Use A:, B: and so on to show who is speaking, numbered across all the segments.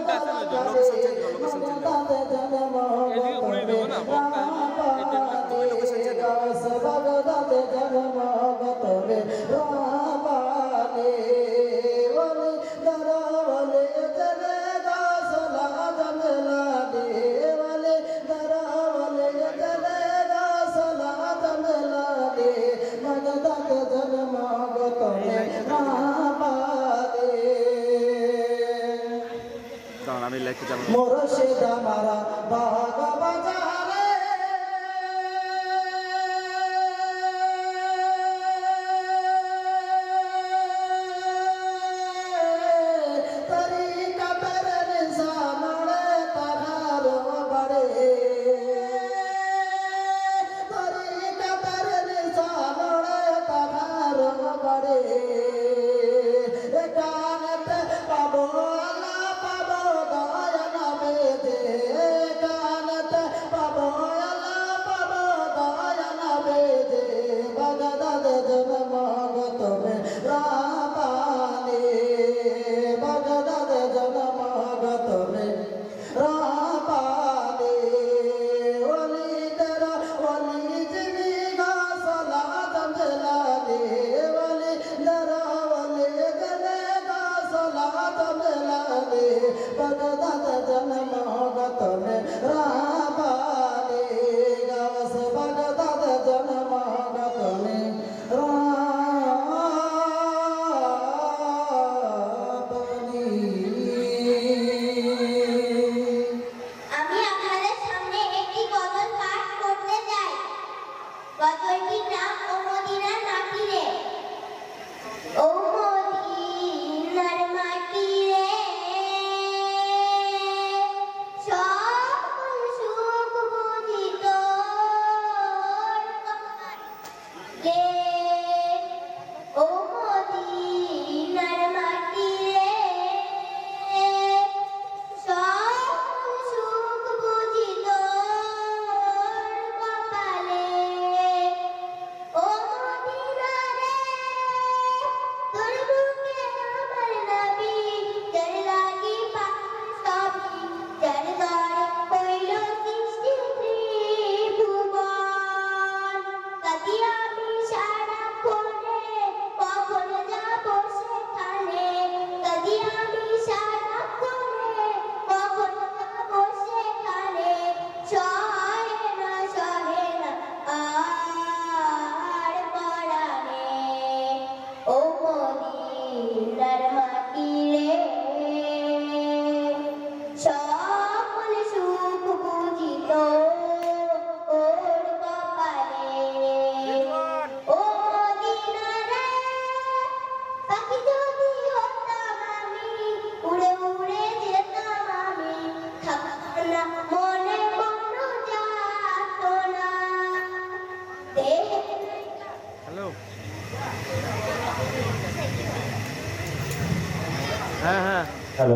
A: লোকেশনটা আছে না, লোকেশন চেঞ্জ করো, লোকেশন চেঞ্জ করো, এদিকে ঘুরিয়ে দেবো না বকটা, এই টাইমটা তুমি লোকেশন চেঞ্জ করো। আমি লাইকে যাব
B: মুর্শিদ আমারা বাগ বাজারে তরিকা পেরের সামনে তাহার বাড়ে তরিকা পেরের সামনে তাহার বাড়ে কানতে পাবো
C: হ্যালো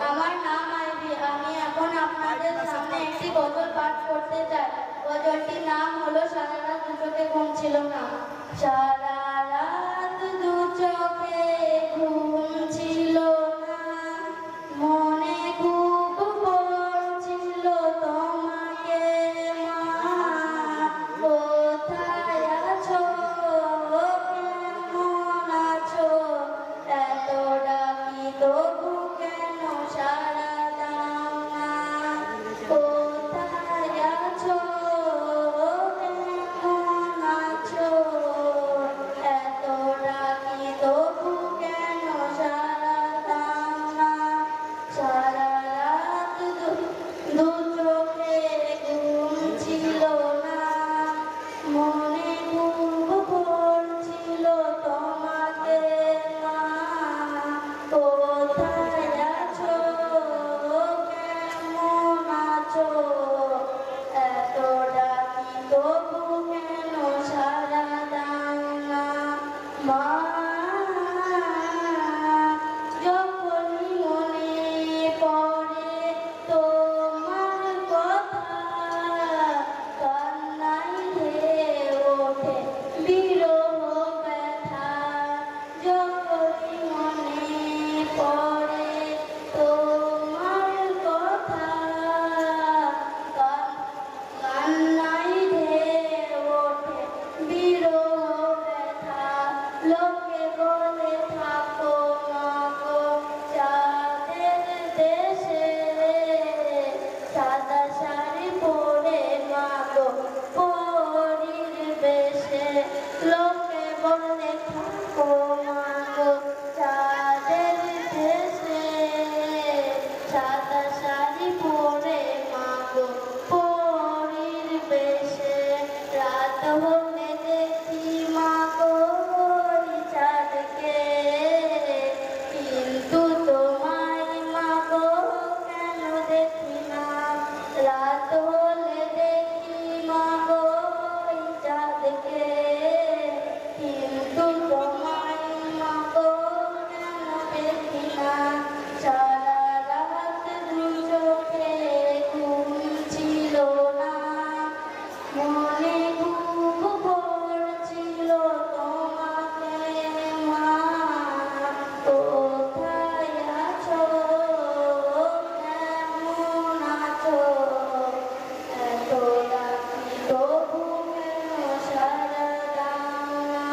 D: আমার নাম আইভি। আমি এখন আপনাদের সামনে একটি গজল পাঠ করতে চাই। গজলটির নাম হলো সারা রাত দু চোখে ঘুম ছিল না। সারা রাত দু চোখে ঘুম মা যখনই মনে পড়ে তোমার কথা কান্নায় ধেয়ে ওঠে বিরহ ব্যথা যখনই মনে পড়ে তোমার কথা কান্নায় ধেয়ে ওঠে বিরহ ব্যথা লোকে বলে থাকো মাগো চাঁদের দেশে সাদা শাড়ি পরে মাগো পরীর বেশে লোকে বলে থাকো মাগো চাঁদের দেশে সাদা শাড়ি পরে মাগো পরীর বেশে রাত হলে দেখি মাগো ওই চাঁদকে কিন্তু তোমায় মাগো কেন দেখি না রাত হলে দেখি মাগো ওই চাঁদকে কিন্তু তোমায় মাগো কেন দেখি না সারা রাত দু চোখে ঘুম ছিল না মনে খুব পড়ছিল তোমাকে মা কোথায় আছো কেমন আছো এত রাত্রি তবু কেন সারা দাও না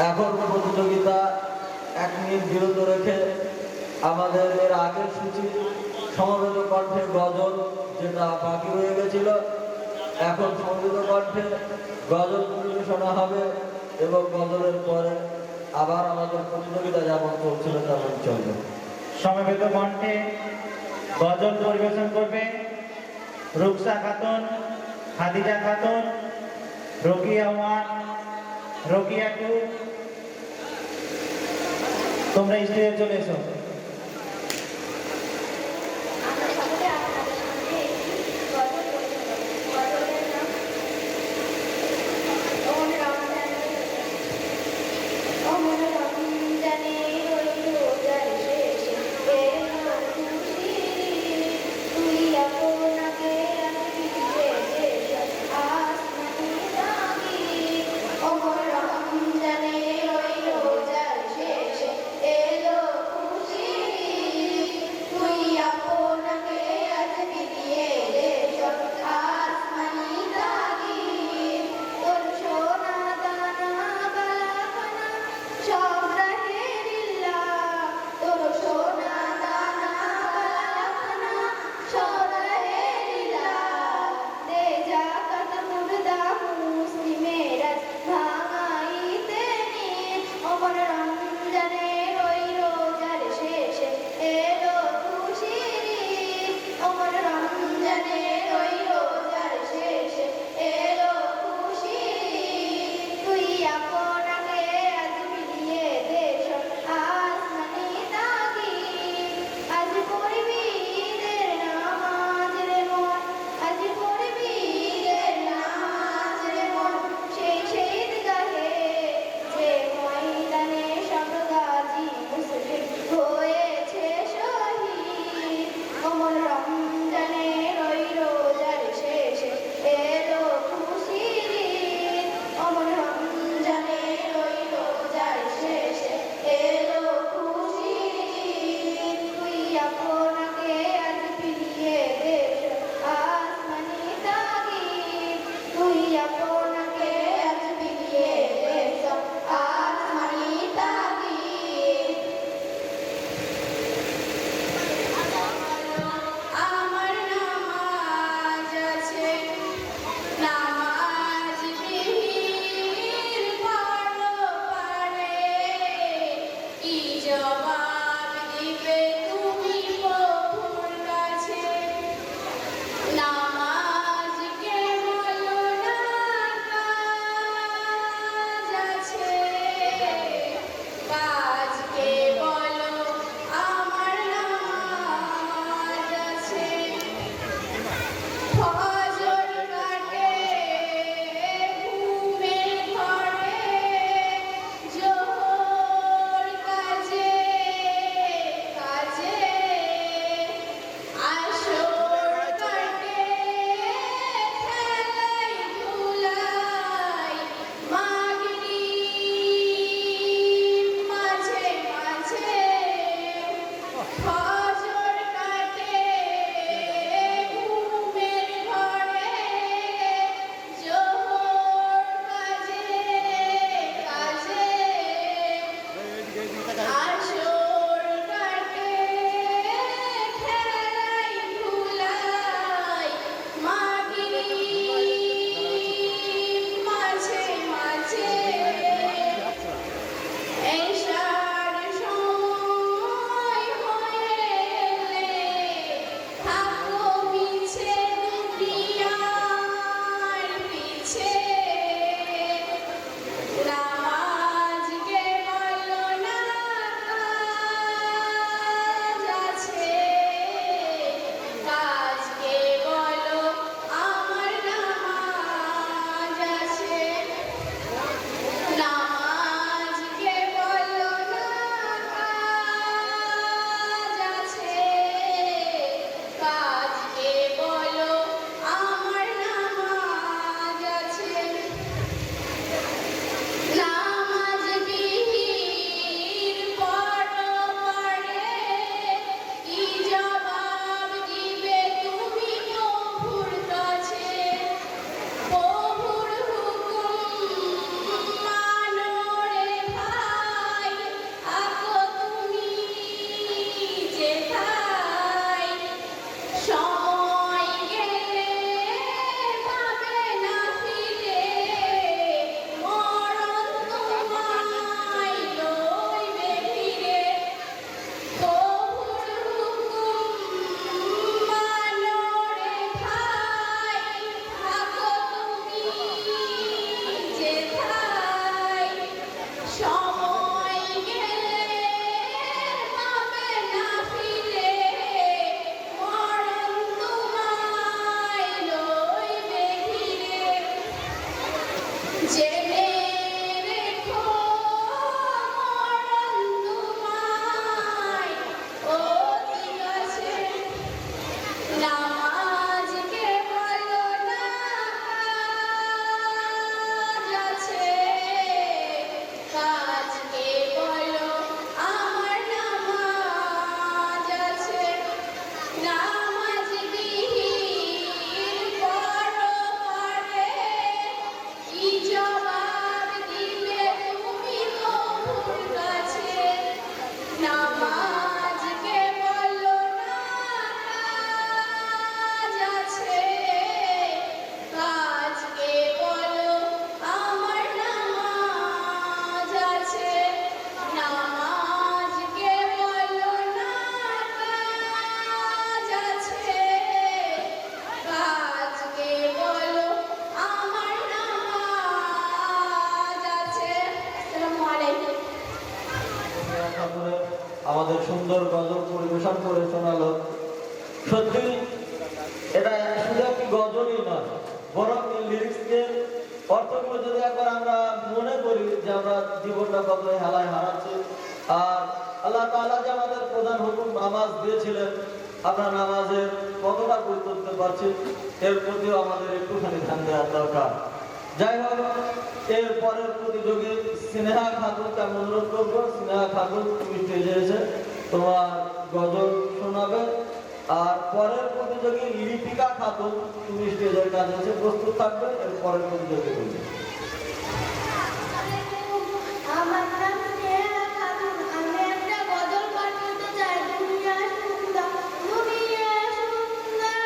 A: এখন প্রতিযোগিতা 1 মিনিট বিরত রেখে আমাদের এর আগের সূচি সমবেত কণ্ঠে গজল যেটা বাকি রয়ে গেছিল, এখন সমবেত কণ্ঠে গজল পরিবেশনা হবে এবং গজলের পরে আবার আমাদের প্রতিযোগিতা যেমন চলছিল তেমন চলবে।
C: সমবেত কণ্ঠে গজল পরিবেশন করবে রুকসা খাতুন, খাদিজা খাতুন, রোকিয়া 1, রোকিয়া 2। তোমরা স্টেজে চলে এসো।
D: জানে রইল যার শেষে আপনাকে আজ ফিরিয়ে দেশ আসমানি তাগিদ তুই আপনাকে আজ ফিরিয়ে দেশ আসমানি তাগিদ আমার নামাজ আছে নামাজ বিহীন পড়ো পারে কি জবাব দিবে তুমি প্রভুর কাছে নামাজকে বলো না কাজ আছে কাজকে বলো আমার নামাজ আছে ফজর কাটে ঘুমে ঘরে জোহর কাজে কাজে আসর কাটে খেলাই ধুলাই মাগরিব মাঝে মাঝে ফজর কাটে ঘুমের ঘরে জোহর কাজে কাজে আসর কাটে খেলাই ধুলাই মাগরিব মাঝে মাঝে এশার সময় হয়ে এলে থাকো পিছে দুনিয়ার পিছে নামাজকে বলো না কাজ আছে কাজকে বলো আমার নামাজ আছে নামাজকে বলো না কাজ আছে কাজকে বলো আমার নামাজ আছে নামাজ বিহীন পড়ো পড়ে কি জবাব দিবে তুমি প্রভুর কাছে প্রভুর হুকুম মানো রে ভাই আকো তুমি যেথায় সময় গেলে পাবে না ফিরে মরণ তোমায় লইবে ফিরে প্রভুর হুকুম মানো রে ভাই আকো তুমি যেথায় সময় গেলে পাবে না ফিরে মরণ তোমায় লইবে ফিরে জেনে রেখো মরণ তোমায় অতি কাছে নামাজকে বলো না কাজ আছে কাজকে বলো আমার নামাজ আছে নামাজ বিহীন পড়ো পড়ে কি জবাব দিবে তুমি প্রভুর কাছে নামাজকে বলো না কাজ আছে কাজকে বলো আমার নামাজ আছে নামাজকে বলো না কাজ আছে কাজকে বলো আমার নামাজ আছে আসসালামু আলাইকুম
A: ঠাকুরের আমাদের সুন্দর গজল পরিবেশন করে শোনালো সত্যি এটা শুধু একটি গজলই নয় বরং এই লিরিক্সকে অর্থগুলো যদি একবার আমরা মনে করি যে আমরা জীবনটা কত হেলায় হারাচ্ছি আর আল্লাহ তাআলা যে আমাদের প্রধান হুকুম নামাজ দিয়েছিলেন আমরা নামাজের কতটা গুরুত্ব দিতে পারছি এর প্রতিও আমাদের একটুখানি ধ্যান দেওয়ার দরকার যাই হোক এর পরের প্রতিযোগী স্নেহা খাতুনকে আমি অনুরোধ করবো স্নেহা খাতুন তুমি স্টেজে এসে তোমার গজল শোনা শোনাবে। আর পরের প্রতিযোগী লিপিকা খাতুন, তুমি স্টেজের কাছে এসে প্রস্তুত থাকবে। এর পরের প্রতিযোগী বলবে।
D: আমার নাম স্নেহা খাতুন। আমি একটা গজল পাঠ করতে চাই। দুনিয়া সুন্দর, দুনিয়া সুন্দর,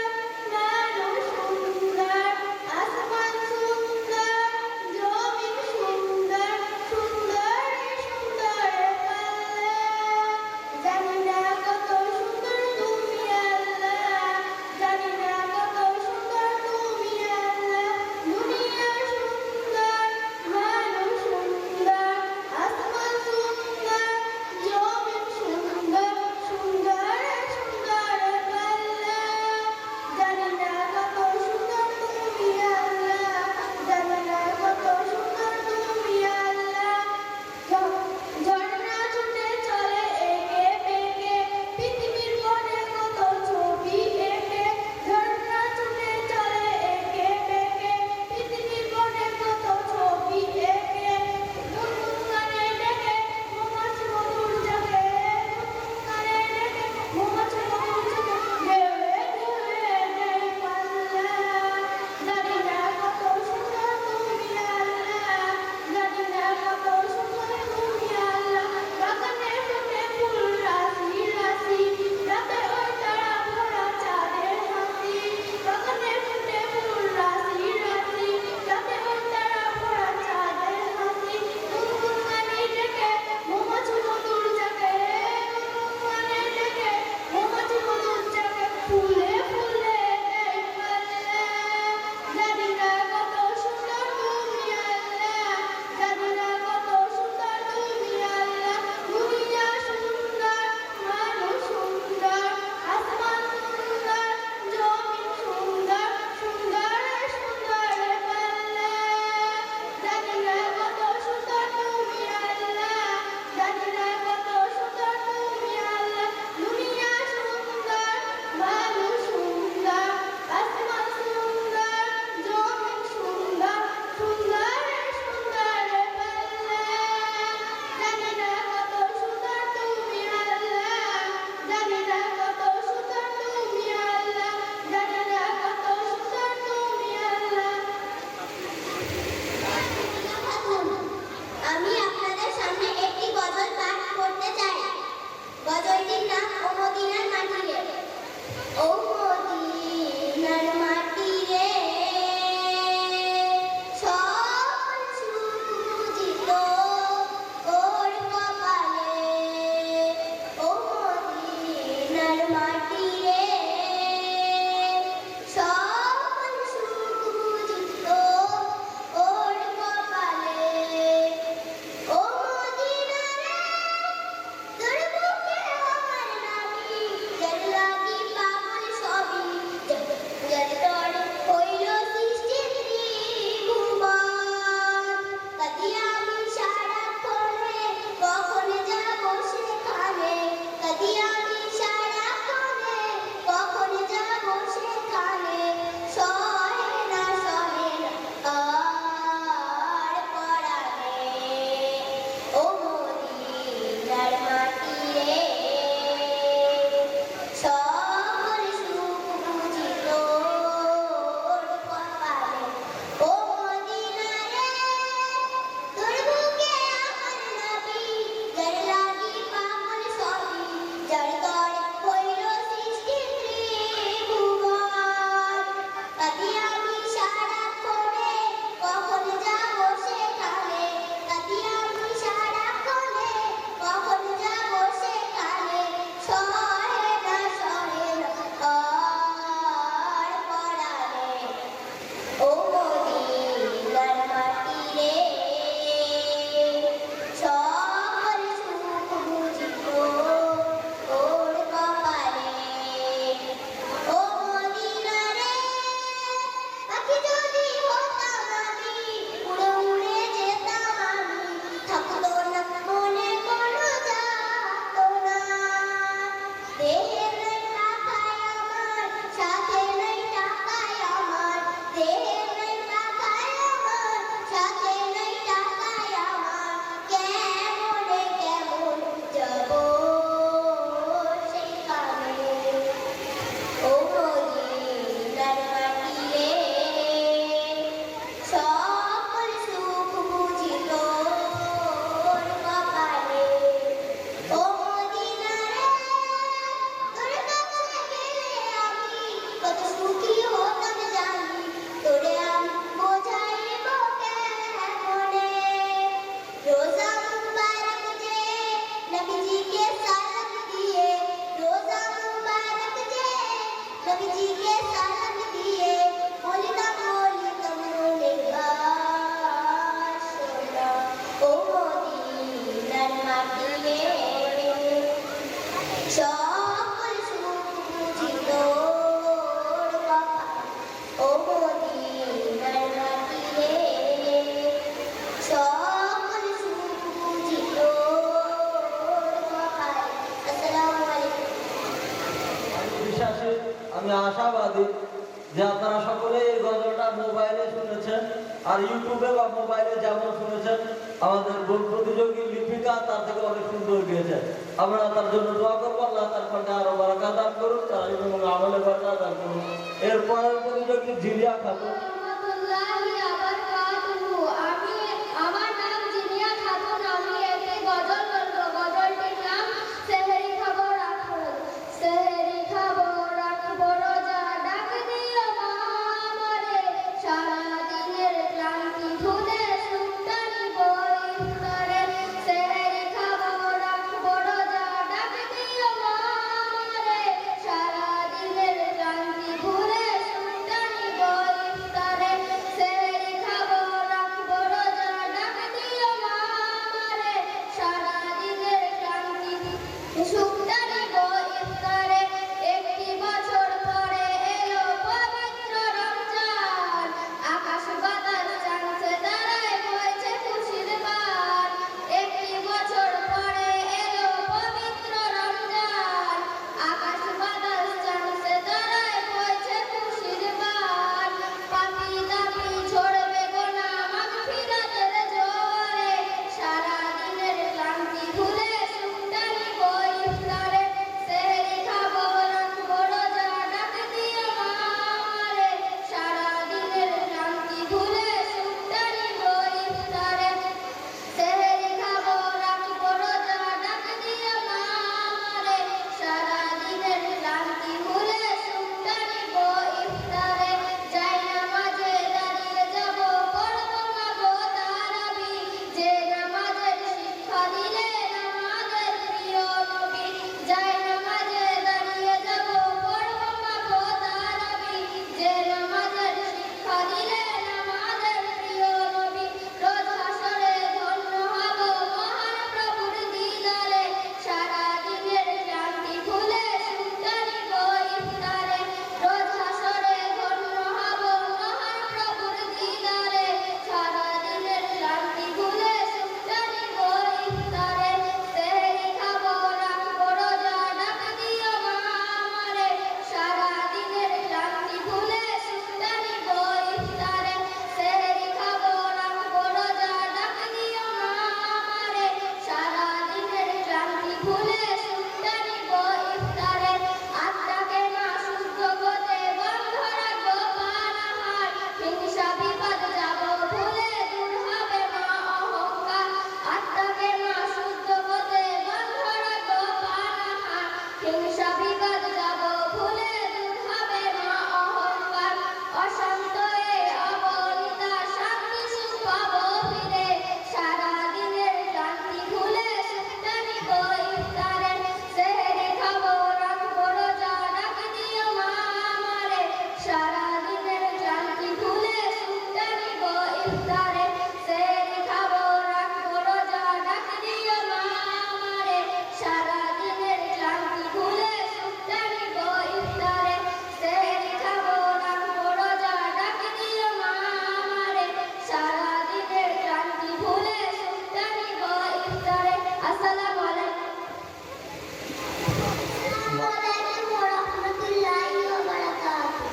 D: মানুষ সুন্দর, আসমান সুন্দর, জমিন সুন্দর, সুন্দর সুন্দর পাল্লা। জানি না কত সুন্দর তুমি আল্লাহ, জানি না কত সুন্দর তুমি আল্লাহ। দুনিয়া সুন্দর, মানুষ সুন্দর, আসমান সুন্দর, জমিন সুন্দর, সুন্দর সুন্দর পাল্লা। জানি না কত সুন্দর তুমি আল্লাহ, জানি না কত সুন্দর তুমি আল্লাহ। ঝর্ণা ছুটে চলে একে বেঁকে, পৃথিবীর কোণে কত ছবি এঁকে। ঝর্ণা ছুটে চলে একে বেঁকে, পৃথিবীর কোণে কত ছবি এঁকে। গুনগুনে ডেকে মৌমাছি মধুর জাগে, গুনগুনে ডেকে মৌমাছি মধুর জাগে, ঢেউয়ে ঢেউয়ে নেয় পাল্লা। জানি না কত সুন্দর তুমি আল্লাহ, জানি না কত সুন্দর তুমি আল্লাহ। বাগানে ফুটে ফুল রাশি রাশি, রাতে ওই তারা ভরা চাঁদের হাসি। বাগানে ফুটে ফুল রাশি রাশি, রাতে ওই তারা ভরা চাঁদের হাসি। গুনগুনে ডেকে মৌমাছি মধুর জাগে, গুনগুনে ডেকে মৌমাছি মধুর জাগে, ফুলে ফুলে নেয় পাল্লা। জানি না কত সুন্দর তুমি আল্লাহ, জানি না কত সুন্দর তুমি আল্লাহ। দুনিয়া সুন্দর, মানুষ সুন্দর, আসমান সুন্দর, জমিন সুন্দর, সুন্দর সুন্দর পাল্লা। জানি না কত সুন্দর তুমি আল্লাহ, জানি না কত সুন্দর তুমি আল্লাহ। দুনিয়া সুন্দর, মানুষ সুন্দর, আসমান সুন্দর, জমিন সুন্দর, সুন্দর সুন্দর পাল্লা। জানি না কত সুন্দর তুমি আল্লাহ, জানি না কত সুন্দর তুমি আল্লাহ, জানি না কত সুন্দর তুমি আল্লাহ। আমি আপনাদের সামনে একটি গজল পাঠ করতে চাই। গজলটির নাম ও মদিনার মাটি রে। ও মদিনার মাটি রে, সকল সুখ বুঝিত ওর কপালে। ও মদিনার মাটি রে, সকল সুখ বুঝিত ওর কপালে। ও মদিনা রে, তোর বুকে আমার নামি, যার লাগি পাগল সবই, যার তরে হইল সৃষ্টি ত্রিভুবন। কাঁদি আমি সারাক্ষণে, কখন যাব সেখানে, কাঁদি আমি সারাক্ষণে,
A: আমি আশাবাদী যে আপনারা সকলে এই গজলটা মোবাইলে শুনেছেন, আর ইউটিউবে বা মোবাইলে যেমন শুনেছেন আমাদের গোল প্রতিযোগী লিপিকা তার থেকে অনেক সুন্দর গিয়েছে। আমরা তার জন্য দোয়া করবো, আল্লাহ তার কণ্ঠে আরো বারাকা দান করুন, তার এবং আমলে বারাকা দান করুন। এরপরের প্রতিযোগী জিলিয়া খাতুন।
D: আমার নাম জিনিয়া খাতুন। আমি একটি গজল বলবো। গজলটির নাম সেহরি খাবো রাখবো। সেহরি খাবো রাখবো রোজা, ডাক দিও মা আমারে, সারা দিনের ক্লান্তি ভুলে সুখটা নিব ইফতারে। সেহরি খাবো রাখবো রোজা, ডাক দিও মা আমারে, সারা দিনের ক্লান্তি ভুলে সুখটা নিব ইফতারে। সেহরি খাবো রাখবো রোজা, ডাক দিও মা আমারে, সারা দিনের ক্লান্তি সুখটা নিব ইফতারে। একটি বছর পরে এলো পবিত্র রমজান, আকাশ বাতাস চাঁদে তারায় বইছে খুশির বান। একটি বছর পরে এলো পবিত্র রমজান, আকাশ বাতাস চাঁদে তারায় বইছে খুশির বান। পাপি তাপি ঝরবে গোনা মাগফিরাতের জোয়ারে, সারা দিনের ক্লান্তি ভুলে সুখটা নিব ইফতারে। সেহরি খাবো রাখবো রোজা, ডাক দিও মা আমারে, সারা দিনের ক্লান্তি ভুলে সুখটা নিব ইফতারে। সেহরি খাবো রাখবো রোজা, ডাক দিও মা আমারে, সারা দিনের ক্লান্তি ভুলে সুখটা নিব ইফতারে। যাই নামাজে দাঁড়িয়ে যাব, পড়বো না গো তারাবি, যে নামাজের শিক্ষা দিলে আমাদের প্রিয় নবী। যাই নামাজে দাঁড়িয়ে যাব, পড়বো না গো তারাবি, যে নামাজের শিক্ষা দিলে আমাদের প্রিয় নবী। রোজ হাসরে ধন্য হব মহান প্রভুর দিদারে, সারা দিনের ক্লান্তি ভুলে সুখটা নিব ইফতারে। রোজ হাসরে ধন্য হব মহান প্রভুর দিদারে, সারা দিনের ক্লান্তি ভুলে সুখটা নিব ইফতারে। সেহরি খাবো রাখবো রোজা, ডাক দিও মা আমারে, সারা দিনের ক্লান্তি ভুলে সুখটা নিব ইফতারে। সেহরি খাবো রাখবো রোজা, ডাক দিও মা আমারে, সারা দিনের ক্লান্তি ভুলে সুখটা নিব ইফতারে। আত্মাকে মা শুদ্ধ করতে বন্ধ রাখবো পানাহার, হিংসা বিপদ যাব ভুলে দূর হবে মা অহংকার। আত্মাকে মা শুদ্ধ করতে বন্ধ রাখবো পানাহার, হিংসা বিপদ যাব ভুলে দূর হবে মা অহংকার। অশান্ত এ অবনীতা শান্তি সুখ পাবো ফিরে, সারা দিনের ক্লান্তি ভুলে সুখটা নিব ইফতারে। সেহরি খাবো রাখবো রোজা, ডাক দিও মা আমারে, সারা দিনের ক্লান্তি ভুলে সুখটা নিব ইফতারে। সেহরি খাবো রাখবো রোজা, ডাক দিও মা আমারে, সারা দিনের ক্লান্তি ভুলে সুখটা নিব ইফতারে। সেহরি খাবো রাখবো রোজা, ডাক দিও মা আমারে, সারা দিনের ক্লান্তি ভুলে সুখটা নিব ইফতারে। আসসালামু আলাইকুম। আসসালামু আলাইকুম ওয়া রাহমাতুল্লাহি ওয়া বারাকাতুহু।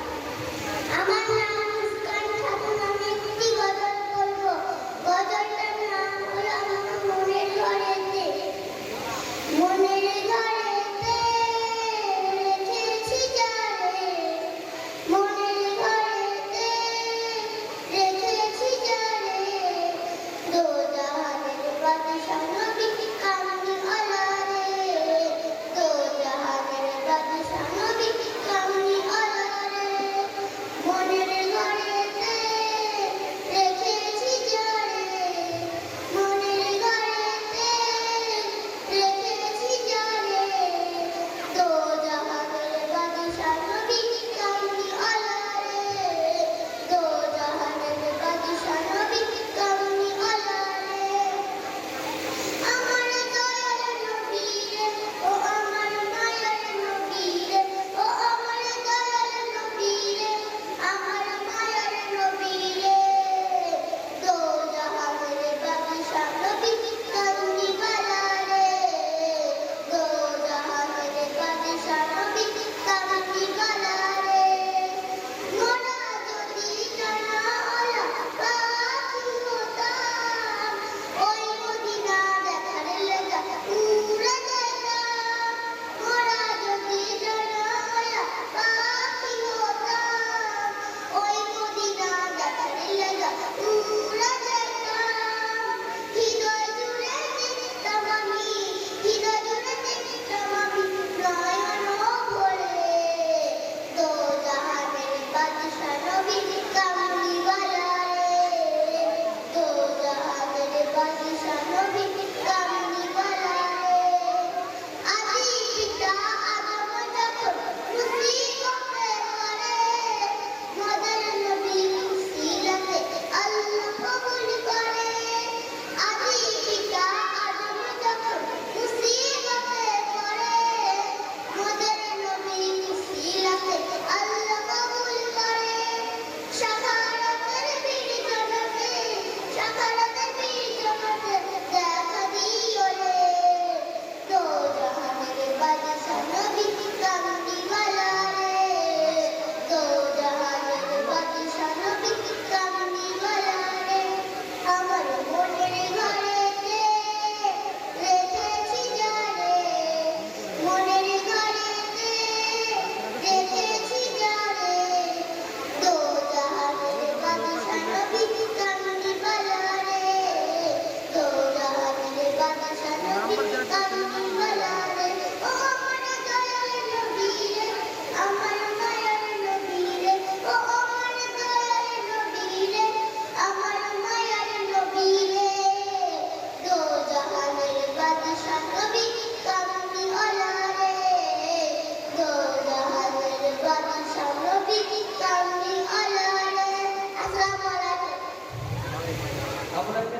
D: আমার নাম মুস্কান খাতুন। আমি একটি গজল বলবো। গজলটার নাম হলো আমার মনের ঘরেতে। মনের ঘরেতে রেখেছি যারে, মনের ঘরেতে রেখেছি যারে, দো জাহানের বাদশাহ নবী কামলি আলা রে, দো জাহানের বাদশাহ নবী কামলি আলা রে। মনের ঘরেতে রেখেছি যারে, মনের ঘরেতে রেখেছি যারে, দো জাহানের বাদশাহ নবী কামলি আলা রে, দো জাহানের বাদশাহ নবী কামলি আলা রে। আমার দয়ার নবী রে, ও আমার মায়ার নবী রে, ও আমার দয়ার নবী রে, আমার মায়ার নবী রে, দো জাহানের বাদশাহ নবী কামলি আলা রে, দো জাহানের বাদশাহ নবী কামলি আলা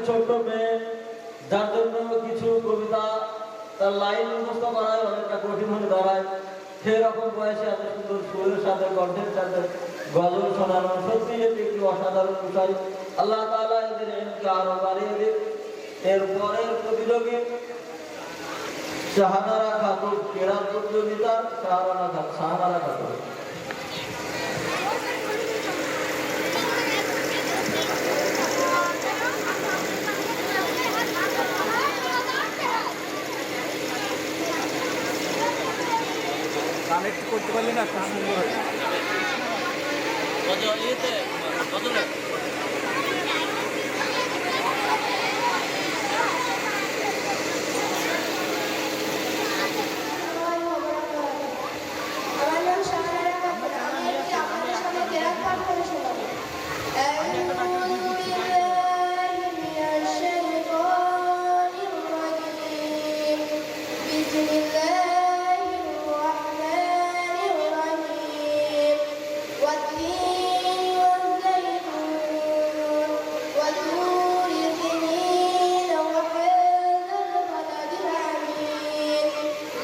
A: ছোট্ট মেয়ে, যার জন্য কিছু কবিতা তার লাইন মুখস্থ করায় অনেকটা কঠিন হয়ে দাঁড়ায়, সেরকম বয়সে এত সুন্দর সুরের সাথে কণ্ঠের সাথে গজল শোনানো সত্যি এটি একটি অসাধারণ বিষয়। আল্লাহ তাআলা এদের এমকে আরো বাড়িয়ে দিক। এরপরের প্রতিযোগী শাহানারা খাতুন, কেরাত প্রতিযোগিতা শাহানারা খাতুন।
E: কানেক্ট করতে পারলে না খুব সুন্দর হয়।
D: আমার নাম শাহানারা খাতুন। আমি একটি আপনাদের সামনে কেরাত পাঠ করে শোনাবো।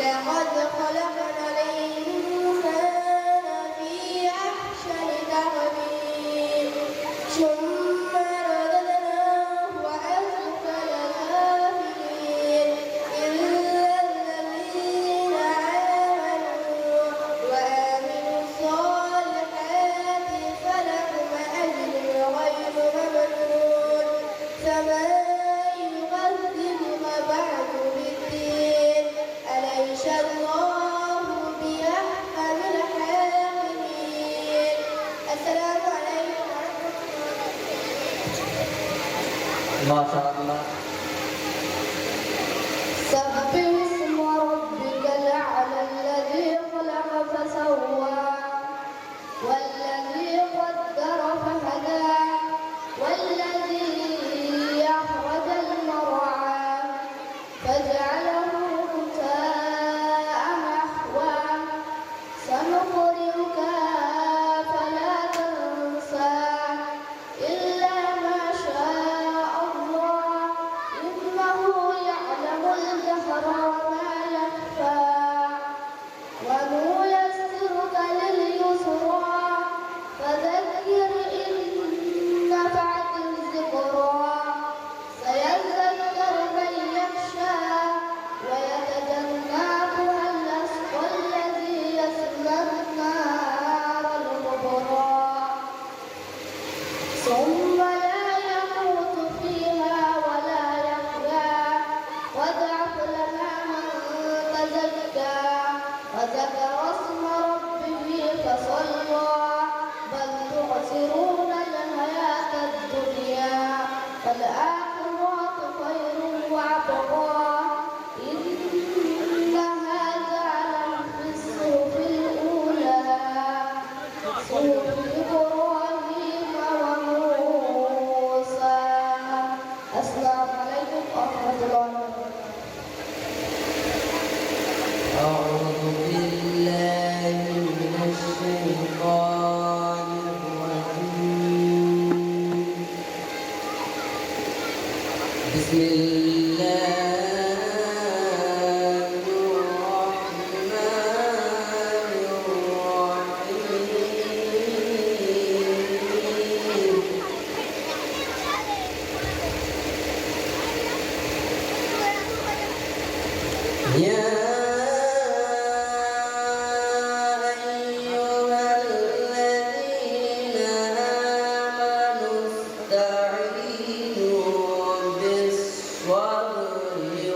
D: لقد خلقنا الإنسان في أحسن تقويم ثم رددناه أسفل سافلين إلا الذين آمنوا وعملوا الصالحات فلهم أجر غير ممنون فما يكذبك بعد بالدين أليس الله بأحكم الحاكمين. السلام عليكم ورحمة الله.
A: মাশাআল্লাহ।
D: سبح اسم ربك الأعلى الذي خلق فسوى والذي قدر فهدى والذي أخرج المرعى فجعله غثاء نحوا سنقرئك فلا تنسى إلا ما شاء الله إنه يعلم الجهر وما يخفى ونيسرك لليسرى فذكر إن نفعت الذكرى سيذكر من يخشى ويتجنبها الأشقى الذي يصلى النار الكبرى ثم لا يموت فيها ولا يحيا قد أفلح من تزكى وذكر اسم ربه فصلى بل تؤثرون الحياة الدنيا والآخرة خير وأبقى إن هذا لفي الصحف الأولى صحف إبراهيم وموسى. السلام عليكم ورحمة الله وبركاته.
B: أعوذ بالله من الشيطان الرجيم. بسم الله الرحمن الرحيم. يا أيها الذين آمنوا استعينوا بالصبر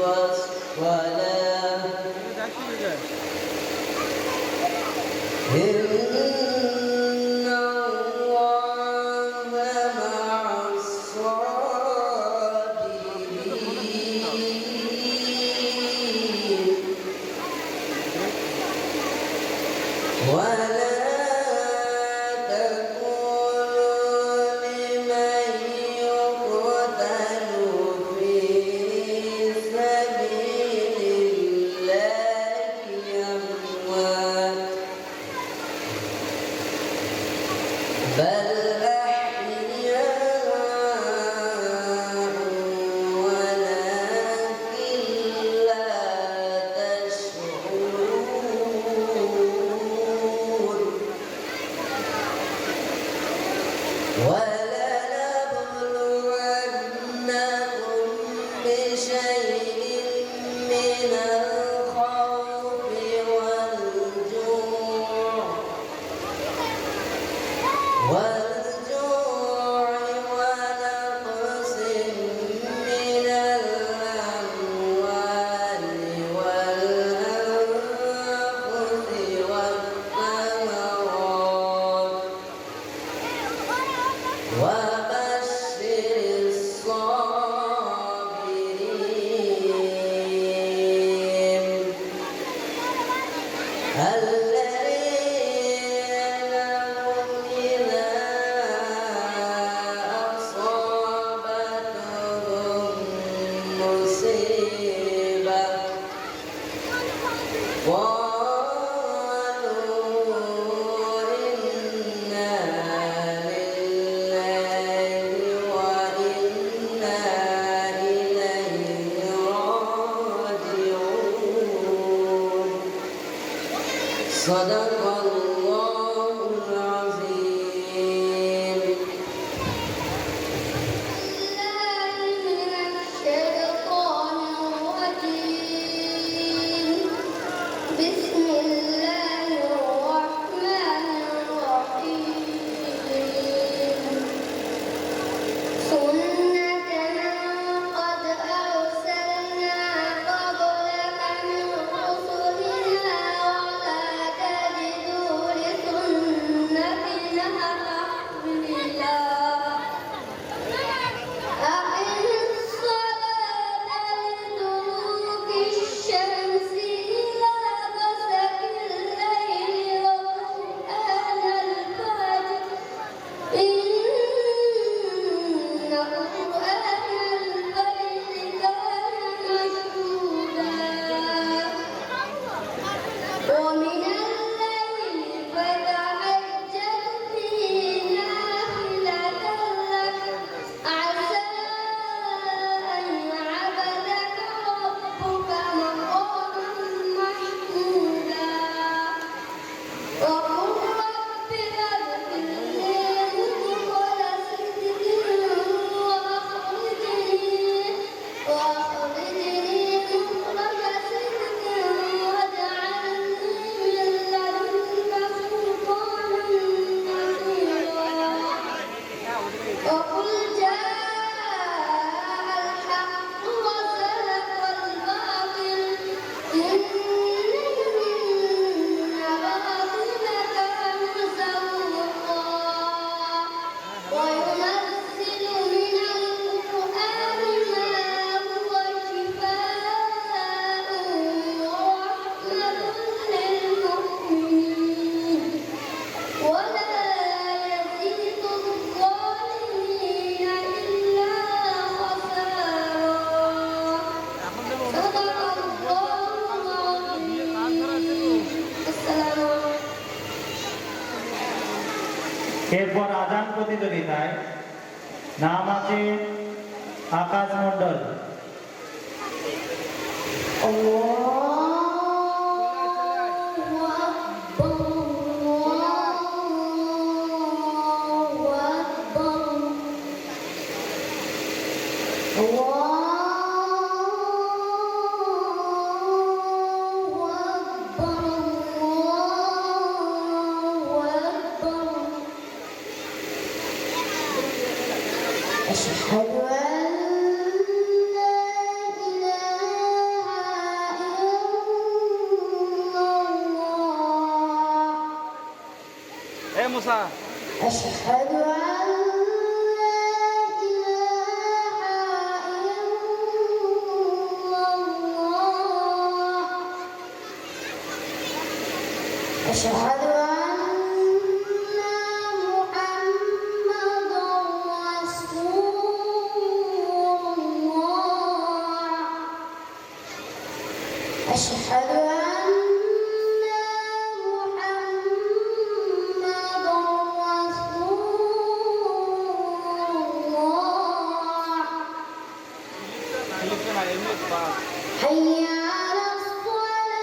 B: والصلاة إن الله مع الصابرين ولا تقولوا لمن يقتل في سبيل الله أموات بل أحياء ولنبلونكم بشيء من الخوف والجوع ونقص من الأموال والأنفس والثمرات وبشر الصابرين الذين إذا أصابتهم مصيبة قالوا إنا لله وإنا إليه راجعون صدق الله العظيم.
D: بالله من الشيطان الرجيم. بسم الله الرحمن الرحيم. سنة من قد أرسلنا قبلك من رسلنا ولا تجد لسنتنا تحويلا. أقم الصلاة لدلوك الشمس إلى غسق الليل وقرآن الفجر إن قرآن الفجر كان مشهودا ومن الليل فتهجد به نافلة لك عسى أن يعبدك ربك مقاما محمودا وقل رب اغفر لي مدخل صدق وأخرجني مخرج صدق واجعلني من لدنك سلطانا نصيرا وقل جاء الحق وزهق الباطل إن الباطل كان زهوقا وينزل من القرآن ما هو شفاء ورحمة للمؤمنين ولا يزيد الظالمين إلا خسارا صدق الله العظيم. السلام عليكم.
C: এরপর আজান প্রতিযোগিতায় নাম আছে আকাশ মণ্ডল।
D: أشهد أن لا إله إلا الله. أشهد أن لا إله إلا الله. أشهد أن محمدا رسول الله. أشهد أن محمدا رسول الله. حي على الصلاة.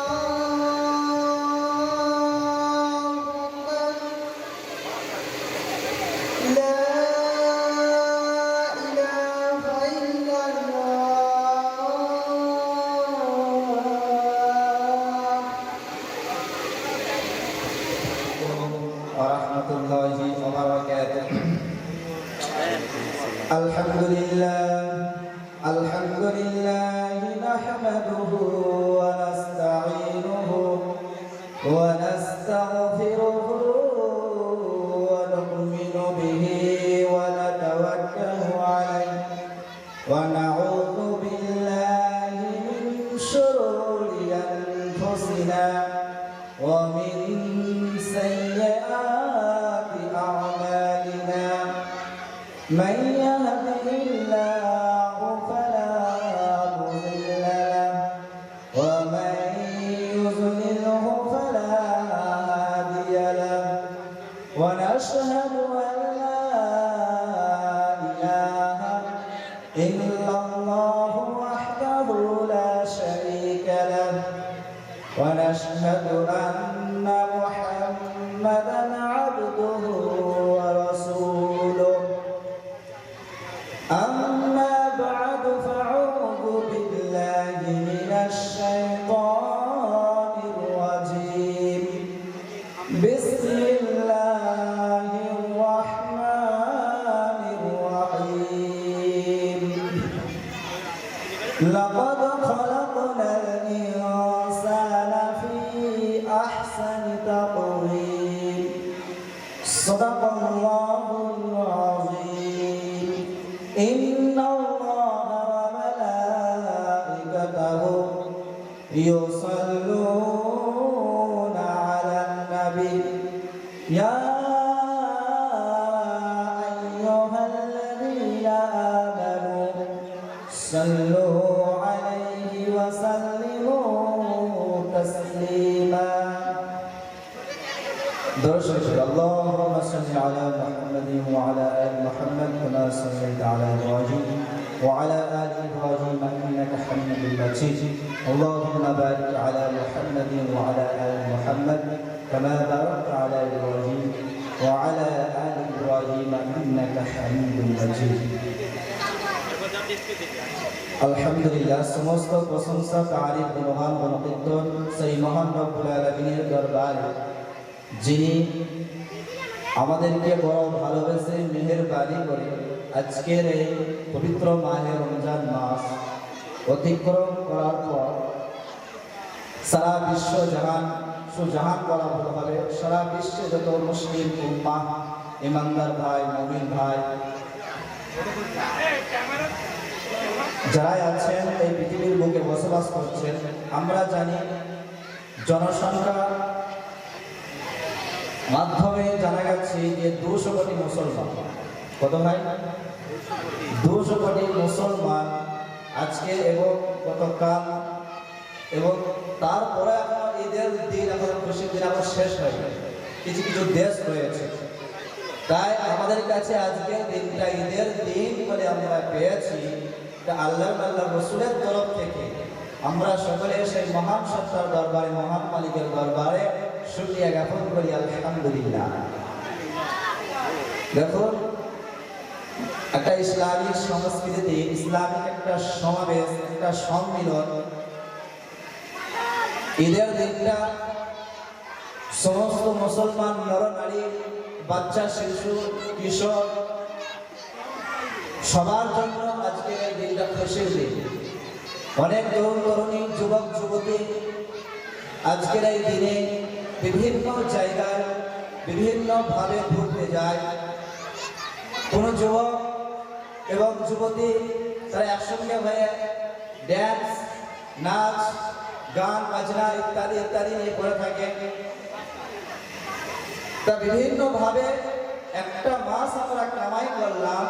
F: রহমাতুল্লাহি ওয়া বারাকাতুহু। আলহামদুলিল্লাহ নাহমাদুহু ওয়া নাস্তাঈনুহু ওয়া নাস্তাগফিরুহু ওয়া নু'মিনু বিহি ওয়া নাতাওয়াক্কালু আলাইহি ওয়া নাউযু বিল্লাহি মিন শুরুরি আনফুসিনা ওয়া মিন sayyi'ati a'malina man yahdihillahu fala mudilla lahu wa man yudlilhu fala hadiya lahu wa nashhadu an la ilaha illa Allah wahdahu la sharika lahu wa nashhadu anna Muhammadan abduhu wa rasuluh. أما بعد فأعوذ بالله من الشيطان الرجيم بسم الله الرحمن الرحيم لقد خلقنا الإنسان في أحسن تقويم صدق الله العظيم إن الله وملائكته يصلون على النبي يا أيها الذين آمنوا صلوا عليه وسلموا تسليما درشق اللهم صل على محمد وعلى آل محمد كما صليت على إبراهيم وعلى آل إبراهيم إنك حميد مجيد اللهم بارك على محمد وعلى آل محمد كما باركت على إبراهيم وعلى آل إبراهيم إنك حميد مجيد আলহামদুলিল্লাহ সমস্ত প্রশংসা তারিফ গুণগান গণকীর্তন সেই মহান রব্বুল আলামিনের দরবারে যিনি আমাদেরকে বড় ভালোবেসে মেহেরবানি করে আজকের এই পবিত্র মাহে রমজান মাস অতিক্রম করার পর সারা বিশ্ব জাহান সুজাহান বলা হবে সারা বিশ্বে যত মুসলিম উম্মাহ ইমানদার ভাই মুমিন ভাই যারা আছেন এই পৃথিবীর বুকে বসবাস করছেন আমরা জানি জনসংখ্যা মাধ্যমে জানা গেছে যে 200 কোটি মুসলমান কত ভাই 200 কোটি মুসলমান আজকে এবং গতকাল এবং তারপরে এখন ঈদের দিন এখন খুশির দিন এখন শেষ হয়ে গেছে কিছু কিছু দেশ রয়েছে তাই আমাদের কাছে আজকের দিনটা ঈদের দিন বলে আমরা পেয়েছি আল্লাহ রসুলের তরফ থেকে আমরা সকলে সেই মহান সত্তার দরবারে মহান মালিকের দরবারে শুকরিয়া জ্ঞাপন করি আলহামদুলিল্লাহ। দেখুন একটা ইসলামিক সংস্কৃতিতে ইসলামিক একটা সমাবেশ একটা সম্মিলন ঈদের দিনটা সমস্ত মুসলমান নরনারী বাচ্চা শিশু কিশোর সবার জন্য আজকের এই দিনটা খুশির দিন। অনেক তরুণ তরুণী যুবক যুবতী আজকের এই দিনে বিভিন্ন জায়গায় বিভিন্নভাবে ঘুরতে যায়। কোনো যুবক এবং যুবতী তারা একসঙ্গে হয়ে ড্যান্স নাচ গান বাজনা ইত্যাদি ইত্যাদি নিয়ে করে থাকে। তা বিভিন্নভাবে একটা মাস আমরা কামাই করলাম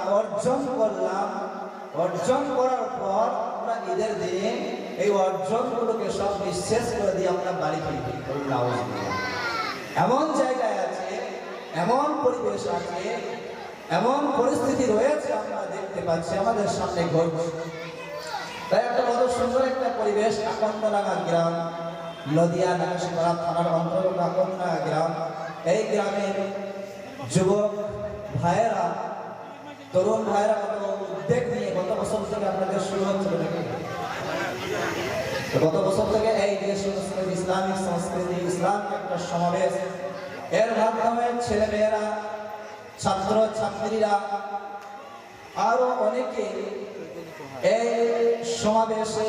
F: অর্জন করার পর আমরা ঈদের দিনে এই অর্জনগুলোকে সব নিঃশেষ করে দিয়ে আমরা বাড়ি ফিরি। এমন জায়গায় আছে এমন পরিবেশ আছে এমন পরিস্থিতি রয়েছে আমরা দেখতে পাচ্ছি আমাদের সামনে ঘটছে। তাই একটা কত সুন্দর একটা পরিবেশ আকন্দনাগা গ্রাম নদিয়া নাগেশ্বরা থানার অন্তর্গত আকন্দনাগা গ্রাম। এই গ্রামের যুবক ভাইয়েরা তরুণ ভাইয়েরা কত উদ্যোগ নিয়ে গত বছর থেকে আপনাদের শুরু হচ্ছিল নাকি গত বছর থেকে এই যে ইসলামিক সংস্কৃতি ইসলামিক একটা সমাবেশ এর মাধ্যমে ছেলেমেয়েরা, ছাত্র ছাত্রীরা আরো অনেকে এই সমাবেশে,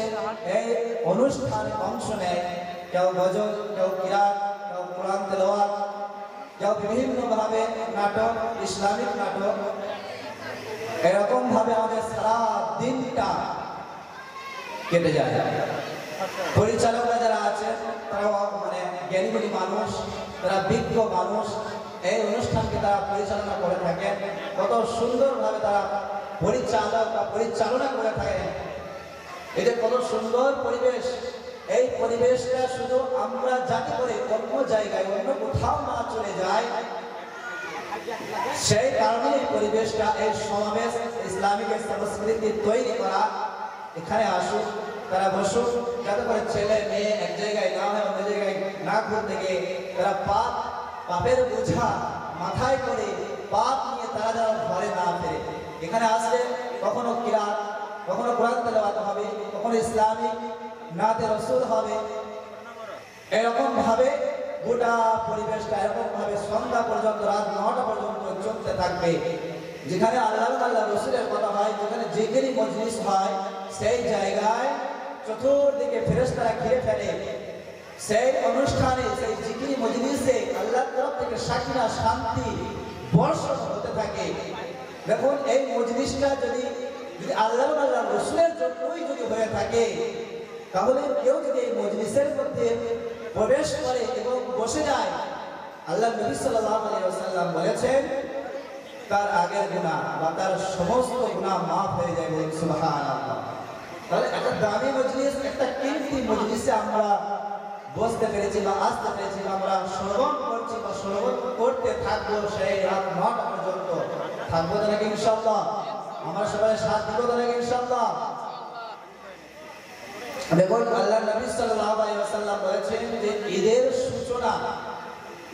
F: এই অনুষ্ঠানে অংশ নেয়। কেউ গজল, কেউ কিরাত, কেউ কোরআন তেলাওয়াত, কেউ বিভিন্ন ভাবে নাটক, ইসলামিক নাটক। এরকম ভাবে আমাদের সারা দিনটা কেটে যায়। পরিচালকরা যারা আছেন তারাও মানে জ্ঞানীগুণী মানুষ, তারা বিজ্ঞ মানুষ। এই অনুষ্ঠানকে তারা পরিচালনা করে থাকেন, কত সুন্দরভাবে তারা পরিচালক বা পরিচালনা করে থাকেন। এই যে কত সুন্দর পরিবেশ, এই পরিবেশটা শুধু আমরা যাতে করে অন্য জায়গায়, অন্য কোথাও না চলে যায়, সেই কারণে এই পরিবেশটা, এই সমাবেশ, ইসলামিক সংস্কৃতি তৈরি করা। এখানে আসুক, তারা বসুক, যাতে করে ছেলে মেয়ে এক জায়গায় না হয় অন্য জায়গায় না ঘুরতে গিয়ে তারা পাপের বোঝা মাথায় করে পাপ নিয়ে তারা যেন ঘরে না ফেরে। এখানে আসলে কখনো কিরাত, কখনো কোরআন তেলাওয়াত হবে, কখনো ইসলামিক নাতে রসুল হবে। এরকম ভাবে গোটা পরিবেশটা এরকম ভাবে সন্ধ্যা পর্যন্ত, রাত 9টা পর্যন্ত চলতে থাকবে। যেখানে আল্লাহ রসুলের কথা হয়, যেখানে জিকিরি মজলিস হয়, সেই জায়গায় চতুর্দিকে ফেরেশতারা ঘিরে ফেলে। সেই অনুষ্ঠানে, সেই জিকিরি মজলিসে আল্লাহর তরফ থেকে সাকিনা, শান্তি বর্ষণ হতে থাকে। দেখুন, এই মজলিসটা যদি আল্লাহ রসুলের জন্যই যদি হয়ে থাকে, তাহলে কেউ যদি এই মজলিসের মধ্যে প্রবেশ করে এবং বসে যায়, আল্লাহ নবী সাল্লাল্লাহু আলাইহি ওয়াসাল্লাম বলেছেন তার আগের গুনাহ বা তার সমস্ত গুনাহ মাফ হয়ে যায়। বলুন সুবহানাল্লাহ। তাহলে একটা দামি মজলিস, একটা কিমতি মজলিসে আমরা বসতে পেরেছি বা আসতে পেরেছি, বা আমরা শ্রবণ করছি বা শ্রবণ করতে থাকবো সেই রাত 9টা পর্যন্ত। থাকবো তো নাকি ইনশাআল্লাহ? আমরা সবাই সাথ দিব তো নাকি ইনশাআল্লাহ? দেখুন, আল্লাহ নবী সাল্লাল্লাহু আলাইহি ওয়াসাল্লাম বলেছেন যে